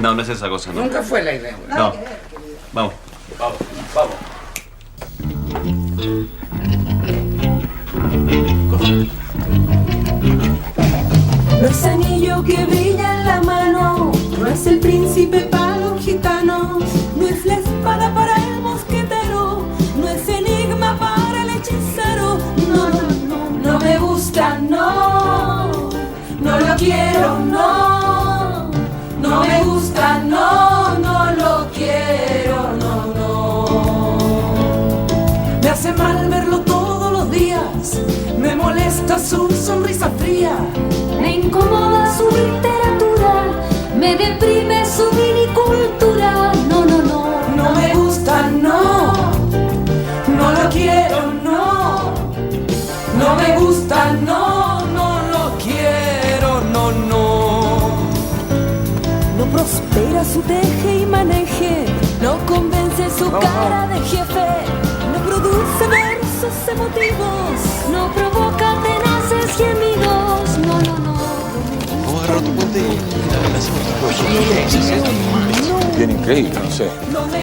No, no es esa cosa, no. Nunca fue la idea, güey. No. Vamos. Vamos, vamos. No es anillo que brilla en la mano, no es el príncipe para los gitanos, no es la espada para el mosquetero, no es enigma para el hechicero. No, no, no, no me gusta, no, no lo quiero, no, no me gusta, no, no lo quiero, no, no. Me hace mal verlo todos los días, me molesta su sonrisa fría. Me incomoda su literatura, me deprime su minicultura. No, no, no, no me gusta, no, no lo quiero, no, no me gusta, no, no lo quiero, no, no. No prospera su teje y maneje, no convence su cara de jefe, no produce versos emotivos, no provoca tenaces gemidos, no, no, no. Bien increíble, no sé.